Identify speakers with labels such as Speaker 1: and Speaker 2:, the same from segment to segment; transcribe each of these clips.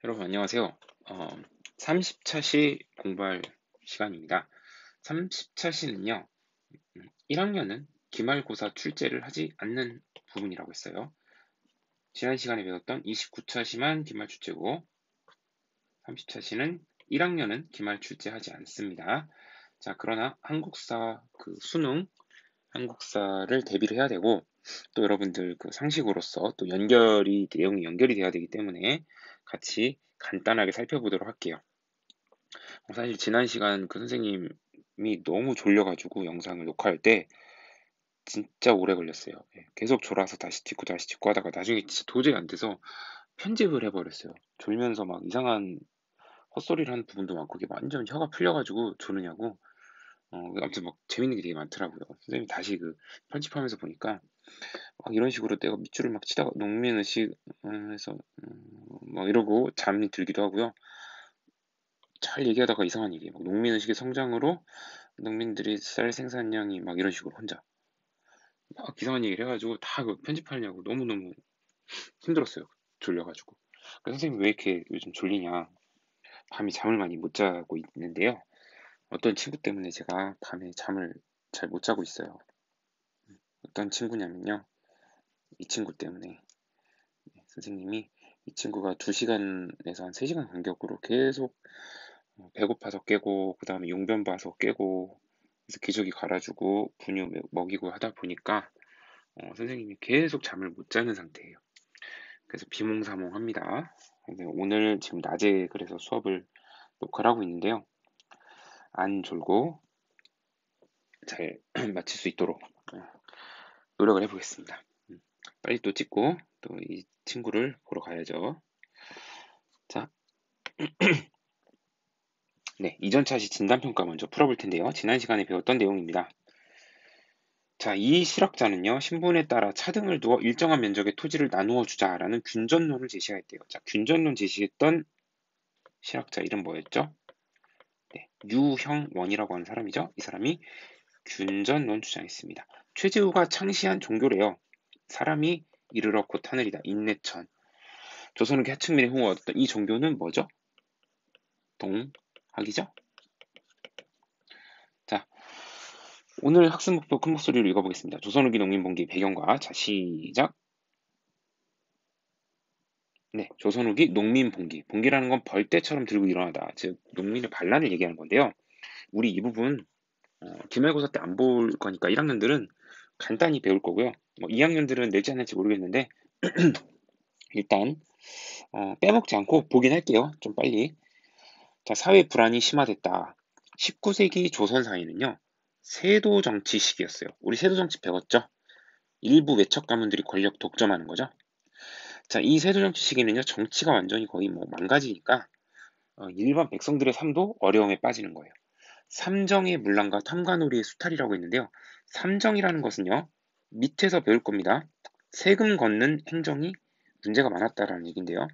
Speaker 1: 여러분 안녕하세요. 30차 시 공부할 시간입니다. 30차 시는요, 1학년은 기말고사 출제를 하지 않는 부분이라고 했어요. 지난 시간에 배웠던 29차 시만 기말 출제고, 30차 시는 1학년은 기말 출제하지 않습니다. 자, 그러나 한국사 수능, 한국사를 대비를 해야 되고, 또 여러분들 상식으로서 또 내용이 연결이 돼야 되기 때문에 같이 간단하게 살펴보도록 할게요. 사실 지난 시간 선생님이 너무 졸려가지고 영상을 녹화할 때 진짜 오래 걸렸어요. 계속 졸아서 다시 찍고 하다가 나중에 진짜 도저히 안 돼서 편집을 해버렸어요. 졸면서 막 이상한 헛소리를 하는 부분도 많고 이게 완전 혀가 풀려가지고 조느냐고. 아무튼 막 재밌는 게 되게 많더라고요. 선생님이 다시 편집하면서 보니까 막 이런 식으로 내가 밑줄을 막 치다가 농민의식 해서 막 이러고 잠이 들기도 하고요. 잘 얘기하다가 이상한 얘기, 막 농민의식의 성장으로 농민들이 쌀 생산량이 막 이런 식으로 혼자 막 이상한 얘기를 해가지고 다 편집하느냐고 너무너무 힘들었어요. 졸려가지고. 그래서 선생님 왜 이렇게 요즘 졸리냐. 밤에 잠을 많이 못 자고 있는데요. 어떤 친구 때문에 제가 밤에 잠을 잘 못 자고 있어요. 어떤 친구냐면요. 이 친구 때문에 선생님이 이 친구가 2시간에서 한 3시간 간격으로 계속 배고파서 깨고 그 다음에 용변 봐서 깨고 그래서 기저귀 갈아주고 분유 먹이고 하다 보니까 선생님이 계속 잠을 못 자는 상태예요. 그래서 비몽사몽합니다. 오늘 지금 낮에 그래서 수업을 녹화를 하고 있는데요. 안 졸고 잘 마칠 수 있도록 노력을 해보겠습니다. 빨리 또 찍고 또 이 친구를 보러 가야죠. 자, 네, 이전 차시 진단평가 먼저 풀어볼 텐데요. 지난 시간에 배웠던 내용입니다. 자, 이 실학자는요, 신분에 따라 차등을 두어 일정한 면적의 토지를 나누어 주자라는 균전론을 제시했대요. 자, 균전론 제시했던 실학자 이름 뭐였죠? 네, 유형원이라고 하는 사람이죠. 이 사람이 균전론 주장했습니다. 최재우가 창시한 종교래요. 사람이 이르러 곧 하늘이다. 인내천. 조선후기 하층민의 후원 얻었던 이 종교는 뭐죠? 동학이죠? 자, 오늘 학습 목표 큰 목소리로 읽어보겠습니다. 조선후기 농민봉기 배경과 자 시작. 네, 조선후기 농민봉기. 봉기라는 건 벌떼처럼 들고 일어나다. 즉 농민의 반란을 얘기하는 건데요. 우리 이 부분 기말고사 때 안 볼 거니까 1학년들은 간단히 배울 거고요. 2학년들은 낼지 안 낼지 모르겠는데 일단 빼먹지 않고 보긴 할게요. 좀 빨리. 자, 사회 불안이 심화됐다. 19세기 조선 사회는요. 세도 정치 시기였어요. 우리 세도 정치 배웠죠? 일부 외척 가문들이 권력 독점하는 거죠. 자, 이 세도 정치 시기는요. 정치가 완전히 거의 망가지니까 일반 백성들의 삶도 어려움에 빠지는 거예요. 삼정의 문란과 탐관오리의 수탈이라고 있는데요. 삼정이라는 것은요. 밑에서 배울 겁니다. 세금 걷는 행정이 문제가 많았다라는 얘기인데요.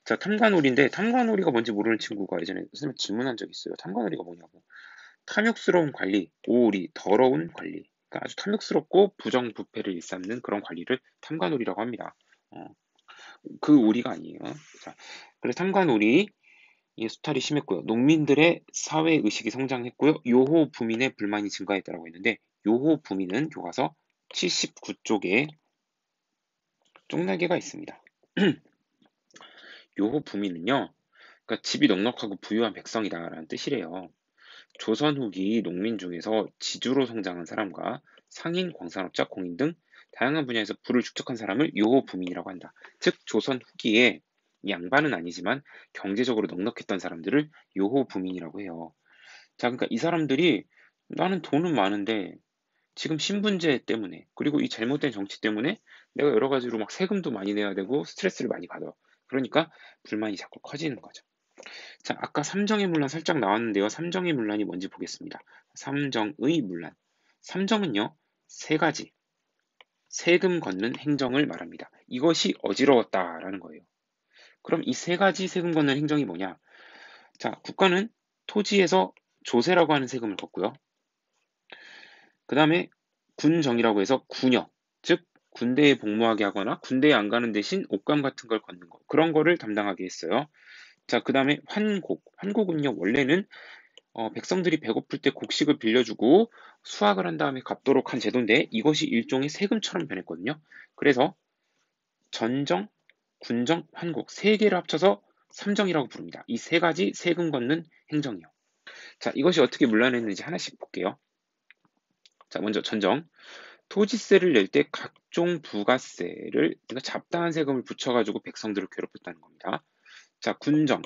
Speaker 1: 자, 탐관오리인데 탐관오리가 뭔지 모르는 친구가 예전에 선생님 질문한 적이 있어요. 탐관오리가 뭐냐고. 탐욕스러운 관리, 오오리, 더러운 관리. 그러니까 아주 탐욕스럽고 부정부패를 일삼는 그런 관리를 탐관오리라고 합니다. 어, 그 오리가 아니에요. 자, 그래서 탐관오리 이 수탈이 심했고요. 농민들의 사회 의식이 성장했고요. 요호 부민의 불만이 증가했다고 했는데 요호 부민은 교과서 79쪽에 쪽날개가 있습니다. 요호 부민은요. 그러니까 집이 넉넉하고 부유한 백성이다라는 뜻이래요. 조선 후기 농민 중에서 지주로 성장한 사람과 상인, 광산업자, 공인 등 다양한 분야에서 부를 축적한 사람을 요호 부민이라고 한다. 즉 조선 후기에 양반은 아니지만 경제적으로 넉넉했던 사람들을 요호 부민이라고 해요. 자, 그러니까 이 사람들이 나는 돈은 많은데 지금 신분제 때문에 그리고 이 잘못된 정치 때문에 내가 여러 가지로 막 세금도 많이 내야 되고 스트레스를 많이 받아. 그러니까 불만이 자꾸 커지는 거죠. 자, 아까 삼정의 문란 살짝 나왔는데요. 삼정의 문란이 뭔지 보겠습니다. 삼정의 문란. 삼정은요, 세 가지 세금 걷는 행정을 말합니다. 이것이 어지러웠다라는 거예요. 그럼 이 세 가지 세금 걷는 행정이 뭐냐? 자, 국가는 토지에서 조세라고 하는 세금을 걷고요. 그 다음에 군정이라고 해서 군역, 즉 군대에 복무하게 하거나 군대에 안 가는 대신 옷감 같은 걸 걷는 거. 그런 거를 담당하게 했어요. 자, 그 다음에 환곡. 환곡은요, 원래는 백성들이 배고플 때 곡식을 빌려주고 수확을 한 다음에 갚도록 한 제도인데 이것이 일종의 세금처럼 변했거든요. 그래서 전정, 군정, 환곡 세 개를 합쳐서 삼정이라고 부릅니다. 이 세 가지 세금 걷는 행정이요. 자, 이것이 어떻게 문란했는지 하나씩 볼게요. 자, 먼저 전정. 토지세를 낼 때 각종 부가세를, 그러니까 잡다한 세금을 붙여가지고 백성들을 괴롭혔다는 겁니다. 자, 군정.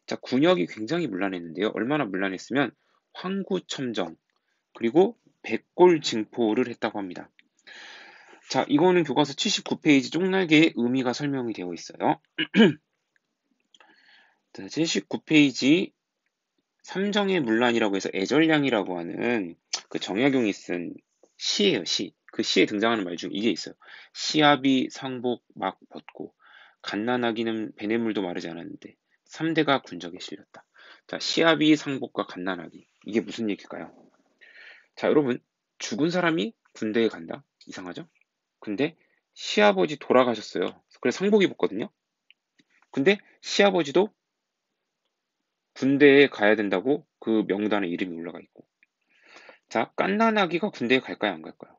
Speaker 1: 자, 군역이 굉장히 문란했는데요. 얼마나 문란했으면 황구첨정, 그리고 백골징포를 했다고 합니다. 자, 이거는 교과서 79페이지 쪽날개에 의미가 설명이 되어 있어요. 자, 79페이지 삼정의 문란이라고 해서 애절량이라고 하는 그 정약용이 쓴 시예요, 시. 그 시에 등장하는 말 중 이게 있어요. 시압이 상복 막 벗고 갓난아기는 베냇물도 마르지 않았는데 3대가 군적에 실렸다. 자, 시압이 상복과 갓난아기. 이게 무슨 얘기일까요? 자, 여러분, 죽은 사람이 군대에 간다? 이상하죠? 근데 시아버지 돌아가셨어요. 그래서 상복 입었거든요. 근데 시아버지도 군대에 가야 된다고 그 명단에 이름이 올라가 있고. 자, 갓난아기가 군대에 갈까요, 안 갈까요?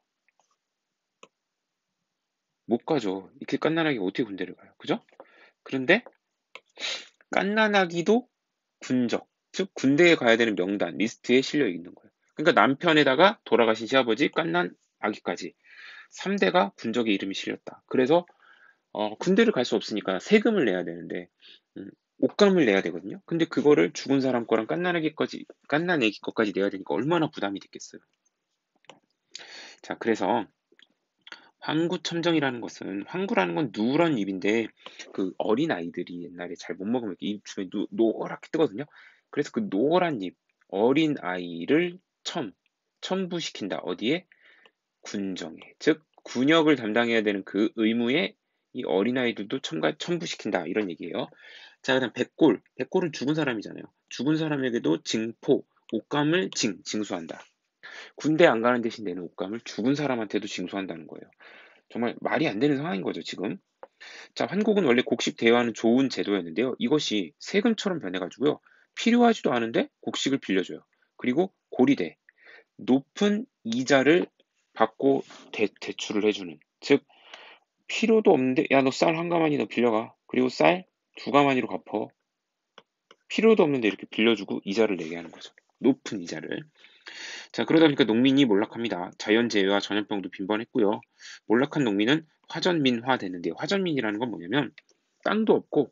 Speaker 1: 못 가죠. 이렇게 갓난아기가 어떻게 군대를 가요? 그죠? 그런데 갓난아기도 군적, 즉 군대에 가야 되는 명단, 리스트에 실려 있는 거예요. 그러니까 남편에다가 돌아가신 시아버지, 갓난아기까지 3대가 군적에 이름이 실렸다. 그래서 군대를 갈 수 없으니까 세금을 내야 되는데 옷감을 내야 되거든요. 근데 그거를 죽은 사람 거랑 갓난아기 거까지 내야 되니까 얼마나 부담이 됐겠어요. 자, 그래서 황구첨정이라는 것은, 황구라는 건 누런 잎인데 그 어린 아이들이 옛날에 잘 못 먹으면 입 주변에 노랗게 뜨거든요. 그래서 그 노란 잎, 어린 아이를 첨부시킨다. 어디에? 군정에. 즉 군역을 담당해야 되는 그 의무에 이 어린 아이들도 첨부시킨다. 이런 얘기예요. 자, 그다음 백골. 백골은 죽은 사람이잖아요. 죽은 사람에게도 징포, 옷감을 징수한다. 군대 안 가는 대신 내는 옷감을 죽은 사람한테도 징수한다는 거예요. 정말 말이 안 되는 상황인 거죠, 지금. 자, 환곡은 원래 곡식 대여하는 좋은 제도였는데요. 이것이 세금처럼 변해가지고요. 필요하지도 않은데 곡식을 빌려줘요. 그리고 고리대, 높은 이자를 받고 대출을 해주는. 즉, 필요도 없는데, 야, 너 쌀 한 가마니 너 빌려가. 그리고 쌀 두 가마니로 갚어. 필요도 없는데 이렇게 빌려주고 이자를 내게 하는 거죠. 높은 이자를. 자, 그러다 보니까 농민이 몰락합니다. 자연재해와 전염병도 빈번했고요. 몰락한 농민은 화전민화 됐는데요. 화전민이라는 건 뭐냐면 땅도 없고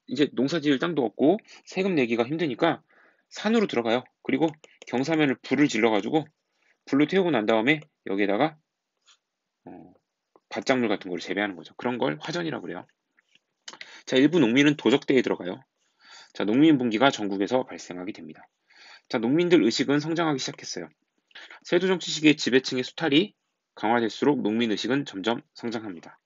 Speaker 1: 이제 농사 지을 땅도 없고 세금 내기가 힘드니까 산으로 들어가요. 그리고 경사면을 불을 질러가지고 불로 태우고 난 다음에 여기에다가 어, 밭작물 같은 걸 재배하는 거죠. 그런 걸 화전이라고 그래요. 자, 일부 농민은 도적대에 들어가요. 자, 농민분기가 전국에서 발생하게 됩니다. 자, 농민들 의식은 성장하기 시작했어요. 세조정치 시기의 지배층의 수탈이 강화될수록 농민 의식은 점점 성장합니다.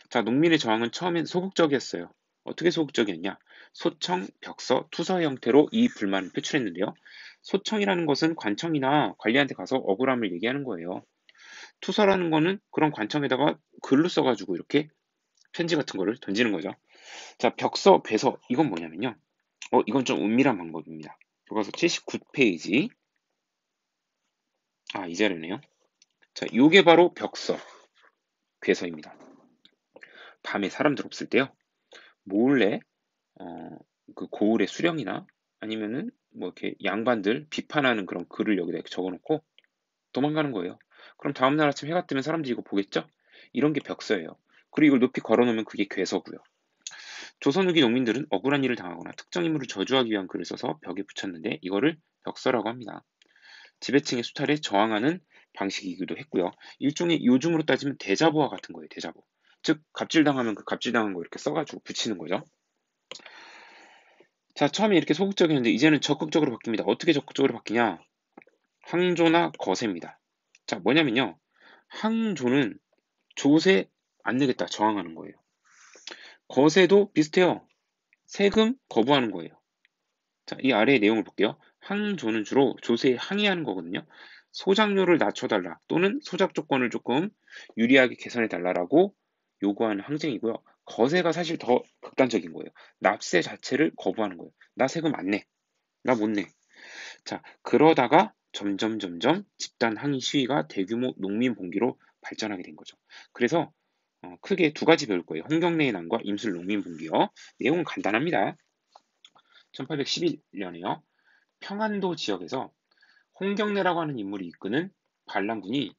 Speaker 1: 자, 농민의 저항은 처음엔 소극적이었어요. 어떻게 소극적이었냐? 소청, 벽서, 투서 형태로 이 불만을 표출했는데요. 소청이라는 것은 관청이나 관리한테 가서 억울함을 얘기하는 거예요. 투서라는 거는 그런 관청에다가 글로 써가지고 이렇게 편지 같은 거를 던지는 거죠. 자, 벽서, 배서 이건 뭐냐면요. 이건 좀 은밀한 방법입니다. 교과서 79페이지. 이 자료네요. 자, 요게 바로 벽서, 괴서입니다. 밤에 사람들 없을 때요. 몰래 그 고을의 수령이나 아니면은 뭐 이렇게 양반들 비판하는 그런 글을 여기다 이렇게 적어놓고 도망가는 거예요. 그럼 다음날 아침 해가 뜨면 사람들이 이거 보겠죠? 이런 게 벽서예요. 그리고 이걸 높이 걸어놓으면 그게 괴서고요. 조선 후기 농민들은 억울한 일을 당하거나 특정 인물을 저주하기 위한 글을 써서 벽에 붙였는데 이거를 벽서라고 합니다. 지배층의 수탈에 저항하는 방식이기도 했고요. 일종의 요즘으로 따지면 대자보와 같은 거예요. 대자보. 즉 갑질당하면 그 갑질당한 거 이렇게 써가지고 붙이는 거죠. 자, 처음에 이렇게 소극적이었는데 이제는 적극적으로 바뀝니다. 어떻게 적극적으로 바뀌냐? 항조나 거세입니다. 자, 뭐냐면요. 항조는 조세 안 내겠다 저항하는 거예요. 거세도 비슷해요. 세금 거부하는 거예요. 자, 이 아래의 내용을 볼게요. 항조는 주로 조세에 항의하는 거거든요. 소작료를 낮춰달라 또는 소작 조건을 조금 유리하게 개선해달라라고 요구하는 항쟁이고요. 거세가 사실 더 극단적인 거예요. 납세 자체를 거부하는 거예요. 나 세금 안 내. 나 못 내. 자, 그러다가 점점 집단 항의 시위가 대규모 농민 봉기로 발전하게 된 거죠. 그래서 크게 두 가지 배울 거예요. 홍경래의 난과 임술 농민 봉기요. 내용은 간단합니다. 1811년에요. 평안도 지역에서 홍경래라고 하는 인물이 이끄는 반란군이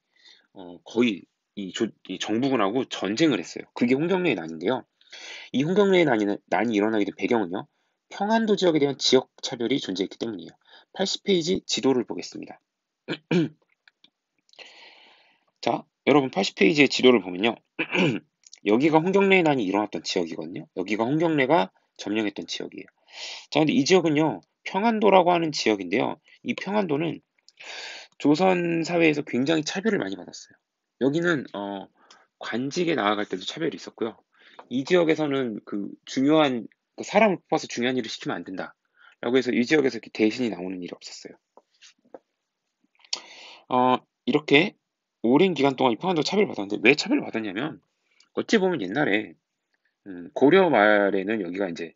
Speaker 1: 거의 이 정부군하고 전쟁을 했어요. 그게 홍경래의 난인데요. 이 홍경래의 난이 일어나게 된 배경은요. 평안도 지역에 대한 지역 차별이 존재했기 때문이에요. 80페이지 지도를 보겠습니다. 자, 여러분 80페이지의 지도를 보면요. 여기가 홍경래의 난이 일어났던 지역이거든요. 여기가 홍경래가 점령했던 지역이에요. 자, 근데 이 지역은요. 평안도라고 하는 지역인데요. 이 평안도는 조선 사회에서 굉장히 차별을 많이 받았어요. 여기는 관직에 나아갈 때도 차별이 있었고요. 이 지역에서는 그 중요한 사람을 뽑아서 중요한 일을 시키면 안 된다. 라고 해서 이 지역에서 이렇게 대신이 나오는 일이 없었어요. 이렇게 오랜 기간 동안 이 평안도 차별을 받았는데 왜 차별을 받았냐면 어찌 보면 옛날에 고려 말에는 여기가 이제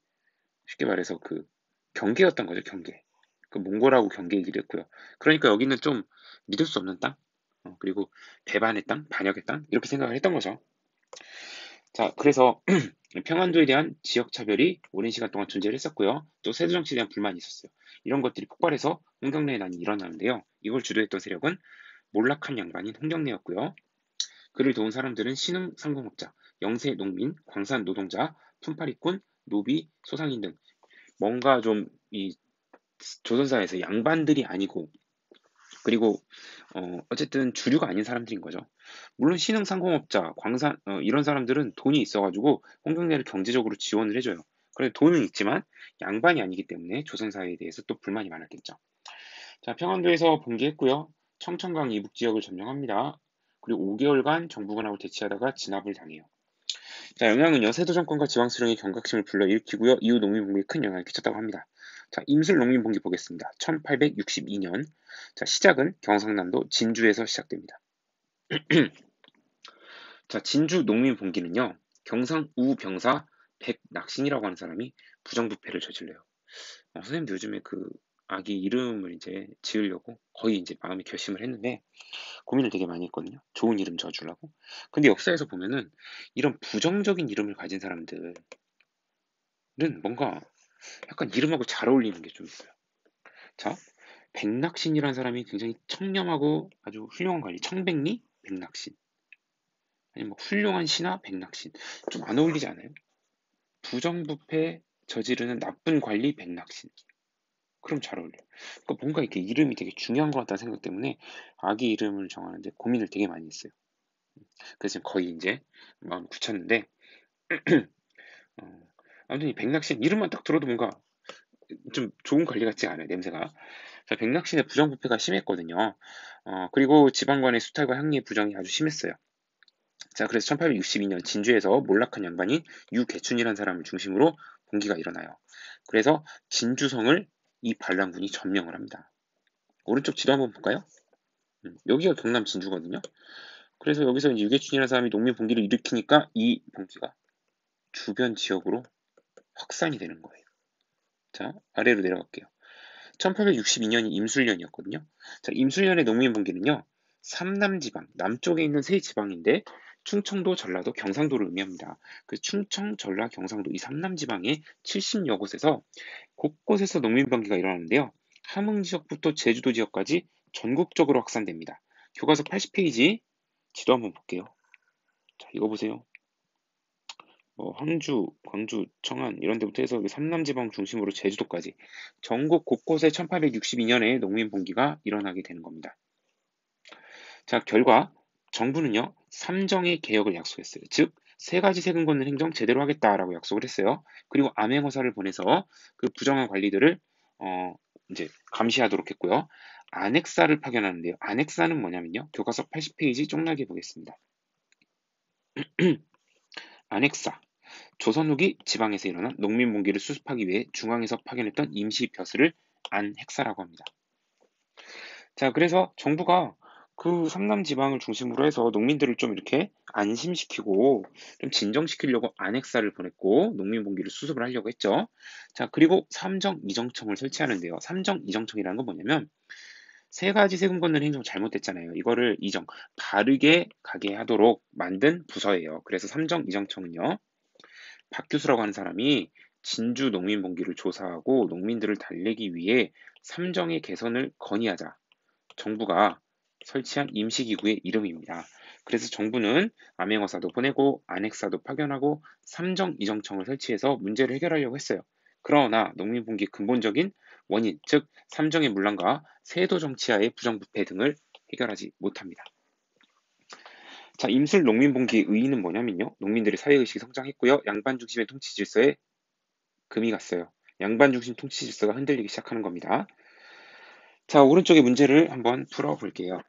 Speaker 1: 쉽게 말해서 그 경계였던 거죠, 경계. 그 몽골하고 경계 얘기를 했고요. 그러니까 여기는 좀 믿을 수 없는 땅, 그리고 배반의 땅, 반역의 땅 이렇게 생각을 했던 거죠. 자, 그래서 평안도에 대한 지역 차별이 오랜 시간 동안 존재를 했었고요. 또 세조 정치에 대한 불만이 있었어요. 이런 것들이 폭발해서 홍경래의 난이 일어나는데요. 이걸 주도했던 세력은 몰락한 양반인 홍경래였고요. 그를 도운 사람들은 신흥 상공업자, 영세 농민, 광산 노동자, 품팔이꾼, 노비, 소상인 등 뭔가 좀 이 조선사에서 양반들이 아니고 그리고 어쨌든 주류가 아닌 사람들인 거죠. 물론 신흥 상공업자, 광산 이런 사람들은 돈이 있어가지고 홍경래를 경제적으로 지원을 해줘요. 그런데 돈은 있지만 양반이 아니기 때문에 조선사회에 대해서 또 불만이 많았겠죠. 자, 평안도에서 봉기했고요. 청천강 이북 지역을 점령합니다. 그리고 5개월간 정부군하고 대치하다가 진압을 당해요. 자, 영향은요. 세도 정권과 지방 수령의 경각심을 불러일으키고요. 이후 농민봉기에 큰 영향을 끼쳤다고 합니다. 자, 임술 농민봉기 보겠습니다. 1862년. 자, 시작은 경상남도 진주에서 시작됩니다. 자, 진주 농민봉기는요. 경상 우병사 백낙신이라고 하는 사람이 부정부패를 저질러요. 선생님도 요즘에 그 아기 이름을 이제 지으려고 거의 이제 마음에 결심을 했는데 고민을 되게 많이 했거든요. 좋은 이름 지어주려고. 근데 역사에서 보면은 이런 부정적인 이름을 가진 사람들은 뭔가 약간 이름하고 잘 어울리는 게 좀 있어요. 자, 백낙신이라는 사람이 굉장히 청렴하고 아주 훌륭한 관리. 청백리 백낙신. 아니 뭐 훌륭한 신하 백낙신. 좀 안 어울리지 않아요? 부정부패 저지르는 나쁜 관리 백낙신. 그럼 잘 어울려요. 그러니까 뭔가 이렇게 이름이 되게 중요한 것 같다는 생각 때문에 아기 이름을 정하는데 고민을 되게 많이 했어요. 그래서 지금 거의 이제 마음 굳혔는데 어, 아무튼 이 백낙신 이름만 딱 들어도 뭔가 좀 좋은 관리 같지 않아요, 냄새가. 자, 백낙신의 부정부패가 심했거든요. 그리고 지방관의 수탈과 향리의 부정이 아주 심했어요. 자, 그래서 1862년 진주에서 몰락한 양반인 유계춘이라는 사람을 중심으로 봉기가 일어나요. 그래서 진주성을 이 반란군이 점령을 합니다. 오른쪽 지도 한번 볼까요? 여기가 경남 진주거든요. 그래서 여기서 이제 유계춘이라는 사람이 농민 봉기를 일으키니까 이 봉기가 주변 지역으로 확산이 되는 거예요. 자, 아래로 내려갈게요. 1862년이 임술년이었거든요. 자, 임술년의 농민분기는요, 삼남지방, 남쪽에 있는 세 지방인데, 충청도, 전라도, 경상도를 의미합니다. 그 충청, 전라, 경상도 이 삼남지방의 70여 곳에서 곳곳에서 농민분기가 일어나는데요. 함흥 지역부터 제주도 지역까지 전국적으로 확산됩니다. 교과서 80페이지 지도 한번 볼게요. 자, 이거 보세요. 황주, 광주, 청안 이런 데부터 해서 삼남지방 중심으로 제주도까지 전국 곳곳에 1862년에 농민봉기가 일어나게 되는 겁니다. 자, 결과 정부는요. 삼정의 개혁을 약속했어요. 즉, 세 가지 세금 걷는 행정 제대로 하겠다라고 약속을 했어요. 그리고 암행어사를 보내서 그 부정한 관리들을 이제 감시하도록 했고요. 안핵사를 파견하는데요. 안핵사는 뭐냐면요. 교과서 80페이지 쪽나게 보겠습니다. 안핵사 조선 후기 지방에서 일어난 농민봉기를 수습하기 위해 중앙에서 파견했던 임시 벼슬을 안핵사라고 합니다. 자, 그래서 정부가 그 삼남 지방을 중심으로 해서 농민들을 좀 이렇게 안심시키고 좀 진정시키려고 안핵사를 보냈고 농민봉기를 수습을 하려고 했죠. 자, 그리고 삼정이정청을 설치하는데요. 삼정이정청이라는 건 뭐냐면 세 가지 세금 걷는 행정 잘못됐잖아요. 이거를 바르게 가게 하도록 만든 부서예요. 그래서 삼정이정청은요. 박 교수라고 하는 사람이 진주 농민봉기를 조사하고 농민들을 달래기 위해 삼정의 개선을 건의하자 정부가 설치한 임시기구의 이름입니다. 그래서 정부는 암행어사도 보내고 안핵사도 파견하고 삼정이정청을 설치해서 문제를 해결하려고 했어요. 그러나 농민분기의 근본적인 원인, 즉 삼정의 문란과 세도 정치하의 부정부패 등을 해결하지 못합니다. 자, 임술 농민분기의 의의는 뭐냐면요. 농민들의 사회의식이 성장했고요. 양반 중심의 통치 질서에 금이 갔어요. 양반 중심 통치 질서가 흔들리기 시작하는 겁니다. 자, 오른쪽의 문제를 한번 풀어볼게요.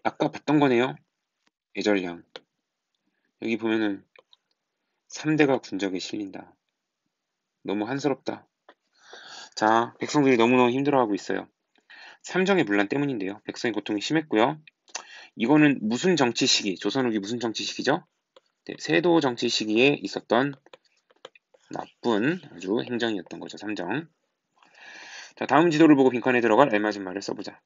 Speaker 1: 아까 봤던 거네요. 예절량. 여기 보면은 3대가 군적에 실린다. 너무 한스럽다. 자, 백성들이 너무너무 힘들어하고 있어요. 삼정의 문란 때문인데요. 백성의 고통이 심했고요. 이거는 무슨 정치 시기, 조선 후기 무슨 정치 시기죠? 네, 세도 정치 시기에 있었던 나쁜 아주 행정이었던 거죠. 삼정. 자, 다음 지도를 보고 빈칸에 들어갈 알맞은 말을 써보자.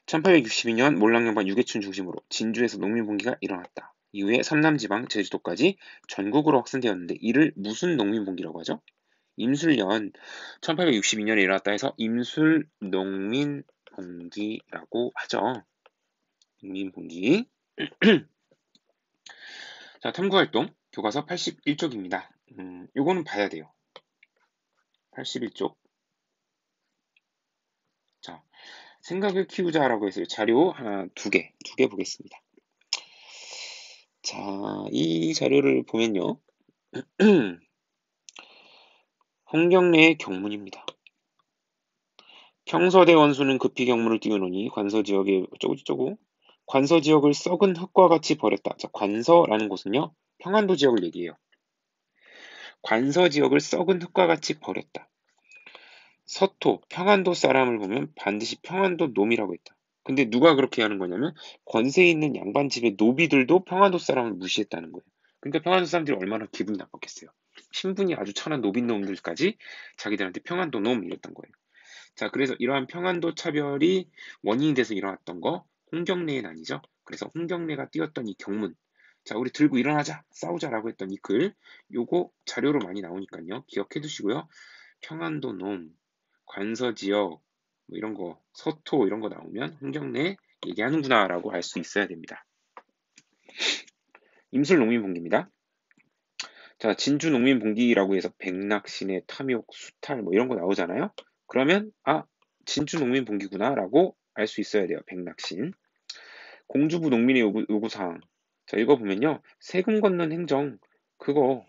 Speaker 1: 1862년 몰랑양반 유계춘 중심으로 진주에서 농민봉기가 일어났다. 이후에 삼남지방, 제주도까지 전국으로 확산되었는데 이를 무슨 농민봉기라고 하죠? 임술년 1862년에 일어났다 해서 임술농민봉기라고 하죠. 농민봉기. 자, 탐구활동 교과서 81쪽입니다. 요거는 봐야 돼요. 81쪽. 자, 생각을 키우자라고 해서 자료 하나, 두 개 보겠습니다. 자, 이 자료를 보면요. 홍경래의 경문입니다. 평서대 원수는 급히 경문을 띄우노니 관서지역에 어쩌고저쩌고 관서지역을 썩은 흙과 같이 버렸다. 자, 관서라는 곳은요. 평안도 지역을 얘기해요. 관서지역을 썩은 흙과 같이 버렸다. 서토, 평안도 사람을 보면 반드시 평안도 놈이라고 했다. 근데 누가 그렇게 하는 거냐면 권세 있는 양반집의 노비들도 평안도 사람을 무시했다는 거예요. 그러니까 평안도 사람들이 얼마나 기분이 나빴겠어요. 신분이 아주 천한 노빈놈들까지 자기들한테 평안도 놈 이랬던 거예요. 자, 그래서 이러한 평안도 차별이 원인이 돼서 일어났던 거 홍경래의 난이죠. 그래서 홍경래가 띄웠던 이 경문. 자, 우리 들고 일어나자, 싸우자라고 했던 이 글, 요거 자료로 많이 나오니까요. 기억해 두시고요. 평안도 놈, 관서지역, 뭐 이런 거, 서토 이런 거 나오면 홍경래 얘기하는구나라고 알 수 있어야 됩니다. 임술농민봉기입니다. 자, 진주농민봉기라고 해서 백낙신의 탐욕, 수탈 뭐 이런 거 나오잖아요. 그러면 진주농민봉기구나라고 알 수 있어야 돼요. 백낙신. 공주부 농민의 요구사항. 자, 읽어보면요. 세금 걷는 행정 그거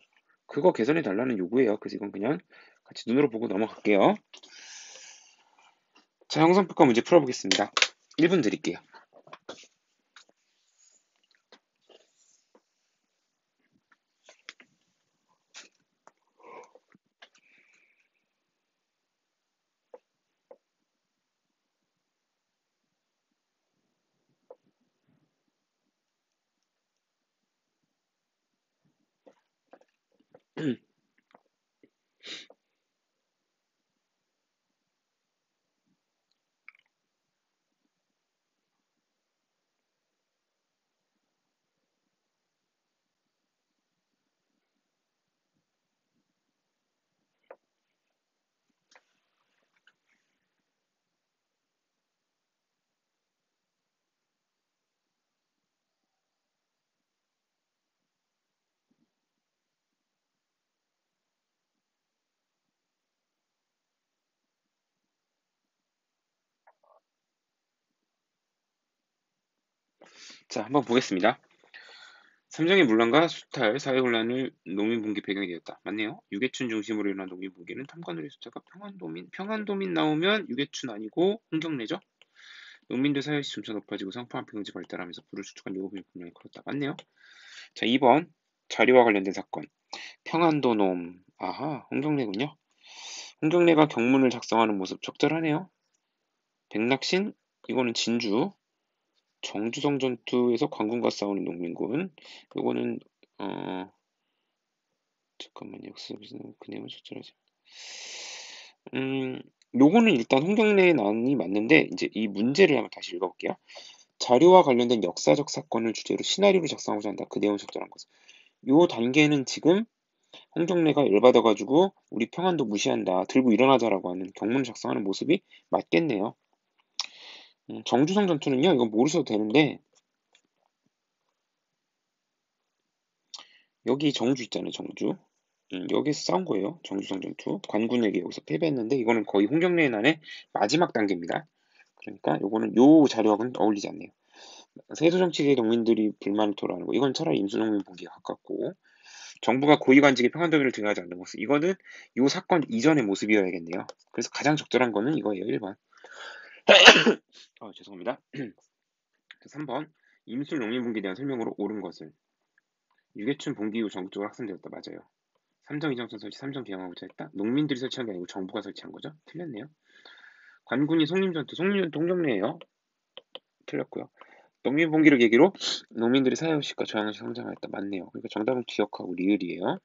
Speaker 1: 개선해 달라는 요구예요. 그래서 이건 그냥 같이 눈으로 보고 넘어갈게요. 자, 형상평가 문제 풀어보겠습니다. 1분 드릴게요. 자, 한번 보겠습니다. 삼정의 문란과 수탈, 사회혼란을 농민분기 배경이 되었다. 맞네요. 유계춘 중심으로 일어난 농민분기는 탐관오리 숫자가 평안도민 나오면 유계춘 아니고 홍경래죠. 농민들 사회시 점차 높아지고 상품화폐 경제 발달하면서 부를 수축한 요금이 분명히 커졌다. 맞네요. 자, 2번 자료와 관련된 사건. 평안도 놈. 아하, 홍경래군요. 홍경래가 경문을 작성하는 모습 적절하네요. 백낙신, 이거는 진주. 정주성 전투에서 관군과 싸우는 농민군. 이거는 잠깐만요. 그 내용은 적절하지. 요거는 일단 홍경래의 난이 맞는데 이제 이 문제를 한번 다시 읽어볼게요. 자료와 관련된 역사적 사건을 주제로 시나리오를 작성하고자 한다. 그 내용은 적절한 것은. 요 단계는 지금 홍경래가 열받아가지고 우리 평안도 무시한다. 들고 일어나자라고 하는 경문을 작성하는 모습이 맞겠네요. 정주성 전투는요. 이건 모르셔도 되는데 여기 정주 있잖아요. 정주. 여기서 싸운 거예요. 정주성 전투. 관군에게 여기서 패배했는데 이거는 거의 홍경래의 난의 마지막 단계입니다. 그러니까 요거는 요 자료하고는 어울리지 않네요. 세수 정치계 농민들이 불만을 토로하는 거. 이건 차라리 임수농민 보기에 가깝고 정부가 고위관직의 평안도를 등하지 않는 모습. 이거는 요 사건 이전의 모습이어야겠네요. 그래서 가장 적절한 거는 이거예요. 1번. 죄송합니다. 3번. 임술 농민분기에 대한 설명으로 옳은 것을. 유계춘 봉기 이후 전국적으로 확산되었다. 맞아요. 삼정 이정선 설치, 삼정 개항하고 했다. 농민들이 설치한 게 아니고 정부가 설치한 거죠. 틀렸네요. 관군이 송림전투, 송림전투 홍경래예요. 틀렸고요. 농민봉기를 계기로 농민들이 사회의식과 저항의식 성장하였다. 맞네요. 그러니까 정답은 기억하고 리을이에요.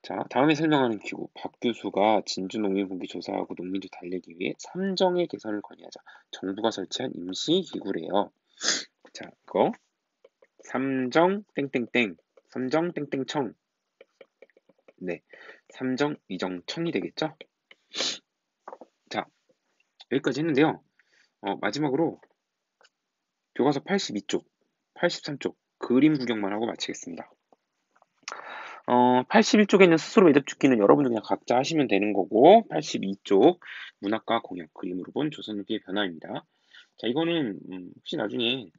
Speaker 1: 자, 다음에 설명하는 기구. 박 교수가 진주 농민분기 조사하고 농민들 달래기 위해 삼정의 개선을 건의하자. 정부가 설치한 임시기구래요. 자, 이거 삼정 땡땡땡, 삼정 땡땡청. 네, 삼정 이정청이 되겠죠? 자, 여기까지 했는데요. 마지막으로 교과서 82쪽, 83쪽 그림 구경만 하고 마치겠습니다. 81쪽에 있는 스스로 매듭 죽기는 여러분들 그냥 각자 하시면 되는 거고 82쪽 문학과 공역 그림으로 본 조선일기의 변화입니다. 자, 이거는 혹시 나중에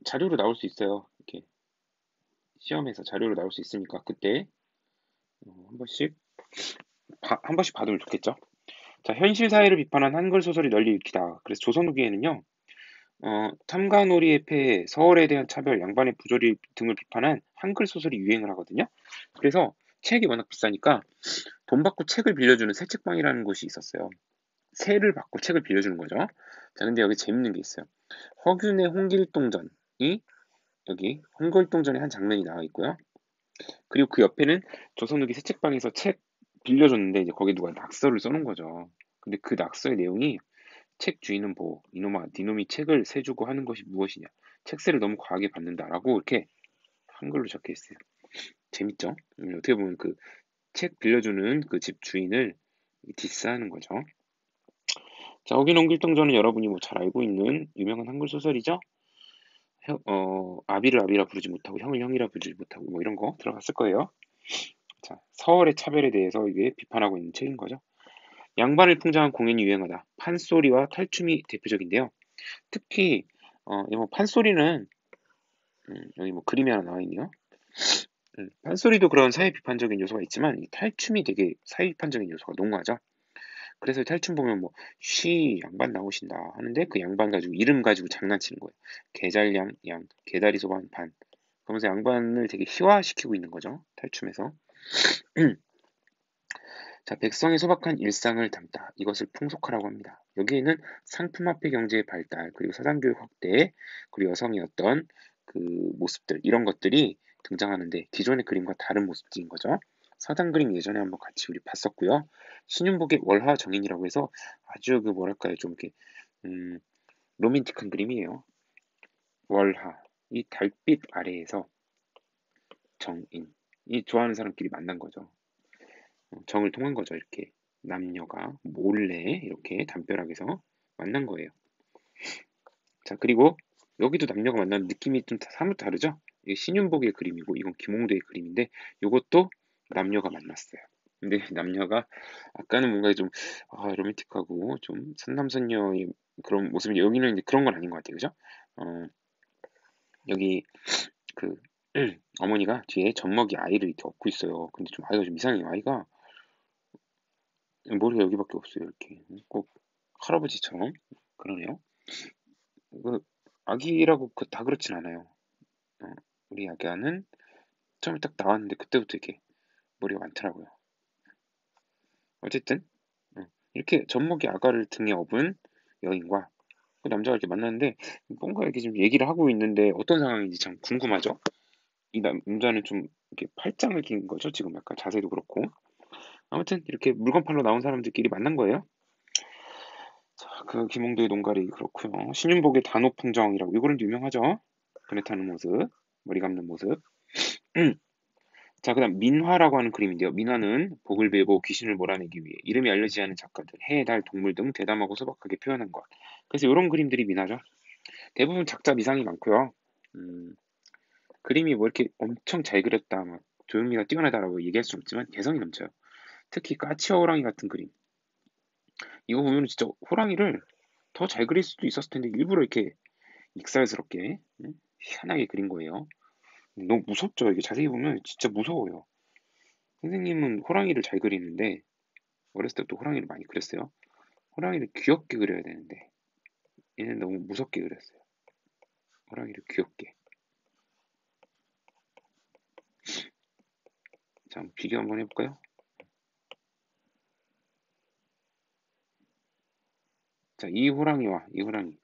Speaker 1: 자료로 나올 수 있어요. 이렇게 시험에서 자료로 나올 수 있으니까 그때 한 번씩 한 번씩 봐두면 좋겠죠. 자, 현실 사회를 비판한 한글 소설이 널리 읽히다. 그래서 조선 후기에는요. 탐관오리의 폐해, 서울에 대한 차별, 양반의 부조리 등을 비판한 한글 소설이 유행을 하거든요. 그래서 책이 워낙 비싸니까 돈 받고 책을 빌려주는 새책방이라는 곳이 있었어요. 세를 받고 책을 빌려주는 거죠. 자, 근데 여기 재밌는 게 있어요. 허균의 홍길동전이 여기 홍길동전의 한 장면이 나와 있고요. 그리고 그 옆에는 조선후기 새책방에서 책 빌려줬는데 이제 거기에 누가 낙서를 써놓은 거죠. 근데 그 낙서의 내용이 책 주인은 이놈아 니놈이 책을 세주고 하는 것이 무엇이냐. 책세를 너무 과하게 받는다라고 이렇게 한글로 적혀 있어요. 재밌죠? 어떻게 보면 그 책 빌려주는 그 집 주인을 디스하는 거죠. 자, 어기농길동전은 여러분이 뭐 잘 알고 있는 유명한 한글 소설이죠. 아비를 아비라 부르지 못하고 형을 형이라 부르지 못하고 뭐 이런 거 들어갔을 거예요. 자, 서울의 차별에 대해서 이게 비판하고 있는 책인 거죠. 양반을 풍자한 공연이 유행하다. 판소리와 탈춤이 대표적인데요. 특히 뭐 판소리는 여기 뭐 그림이 하나 나와 있네요. 판소리도 그런 사회 비판적인 요소가 있지만 이 탈춤이 되게 사회 비판적인 요소가 농후하죠. 그래서 탈춤 보면 뭐 쉬 양반 나오신다 하는데 그 양반 가지고 이름 가지고 장난치는 거예요. 개잘양 양, 개다리 소반 반. 그러면서 양반을 되게 희화시키고 있는 거죠. 탈춤에서. 자, 백성의 소박한 일상을 담다. 이것을 풍속화라고 합니다. 여기에는 상품화폐 경제의 발달, 그리고 사상교육 확대, 그리고 여성의 어떤 그 모습들, 이런 것들이 등장하는데 기존의 그림과 다른 모습들인 거죠. 사당 그림 예전에 한번 같이 우리 봤었고요. 신윤복의 월화 정인이라고 해서 아주 그 뭐랄까요, 좀 이렇게 로맨틱한 그림이에요. 월화, 이 달빛 아래에서 정인, 이 좋아하는 사람끼리 만난 거죠. 정을 통한 거죠. 이렇게 남녀가 몰래 이렇게 담벼락에서 만난 거예요. 자, 그리고 여기도 남녀가 만나는 느낌이 좀 사뭇 다르죠? 이게 신윤복의 그림이고 이건 김홍도의 그림인데 이것도 남녀가 만났어요. 근데 남녀가 아까는 뭔가 좀 로맨틱하고 좀 선남선녀의 그런 모습이 여기는 이제 그런 건 아닌 것 같아요. 그죠? 여기 그 어머니가 뒤에 젖먹이 아이를 이렇게 업고 있어요. 근데 좀 아이가 좀 이상해요. 아이가 머리가 여기밖에 없어요. 이렇게 꼭 할아버지처럼 그러네요. 그 아기라고 다 그렇진 않아요. 어, 우리 아기는 처음에 딱 나왔는데 그때부터 이렇게 머리가 많더라고요. 어쨌든 이렇게 젖먹이 아가를 등에 업은 여인과 그 남자가 이렇게 만났는데 뭔가 이렇게 좀 얘기를 하고 있는데 어떤 상황인지 참 궁금하죠. 이 남자는 좀 이렇게 팔짱을 낀 거죠. 지금 약간 자세도 그렇고. 아무튼 이렇게 물건 팔러 나온 사람들끼리 만난 거예요. 자, 그 김홍도의 농가리 그렇고요. 신윤복의 단오풍정이라고 이거는 유명하죠. 그네 타는 모습, 머리 감는 모습. 자, 그다음 민화라고 하는 그림인데요. 민화는 복을 베고 귀신을 몰아내기 위해 이름이 알려지지 않은 작가들, 해, 달, 동물 등 대담하고 소박하게 표현한 것. 그래서 이런 그림들이 민화죠. 대부분 작자 미상이 많고요. 음, 그림이 뭐 이렇게 엄청 잘 그렸다, 막 조형미가 뛰어나다라고 얘기할 수 없지만 개성이 넘쳐요. 특히 까치와 호랑이 같은 그림. 이거 보면 진짜 호랑이를 더 잘 그릴 수도 있었을 텐데 일부러 이렇게 익살스럽게 희한하게 그린 거예요. 너무 무섭죠. 이게 자세히 보면 진짜 무서워요. 선생님은 호랑이를 잘 그리는데 어렸을 때부터 호랑이를 많이 그렸어요. 호랑이를 귀엽게 그려야 되는데 얘는 너무 무섭게 그렸어요. 호랑이를 귀엽게. 자, 한번 비교 한번 해볼까요? 자, 이 호랑이와 이 호랑이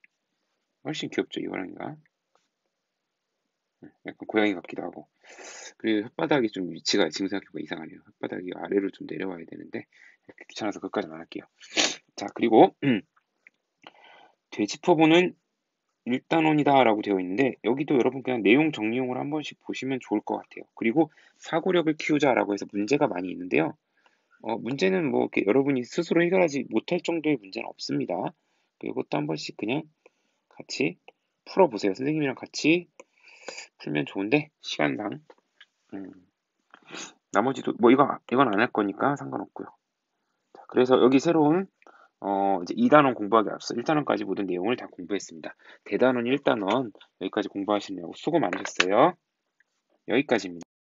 Speaker 1: 훨씬 귀엽죠. 이 호랑이가 약간 고양이 같기도 하고. 그리고 혓바닥이 좀 위치가 지금 생각해보니까 이상하네요. 혓바닥이 아래로 좀 내려와야 되는데 귀찮아서 그것까지는 안 할게요. 자, 그리고 되짚어보는 일단원이다라고 되어 있는데 여기도 여러분 그냥 내용 정리용으로 한 번씩 보시면 좋을 것 같아요. 그리고 사고력을 키우자라고 해서 문제가 많이 있는데요. 문제는 뭐 이렇게 여러분이 스스로 해결하지 못할 정도의 문제는 없습니다. 이것도 한 번씩 그냥 같이 풀어보세요. 선생님이랑 같이 풀면 좋은데 시간당 음, 나머지도 뭐 이건 안 할 거니까 상관없고요. 자, 그래서 여기 새로운 이제 2단원 공부하기 앞서 1단원까지 모든 내용을 다 공부했습니다. 대단원 1단원 여기까지 공부하시느라고 수고 많으셨어요. 여기까지입니다.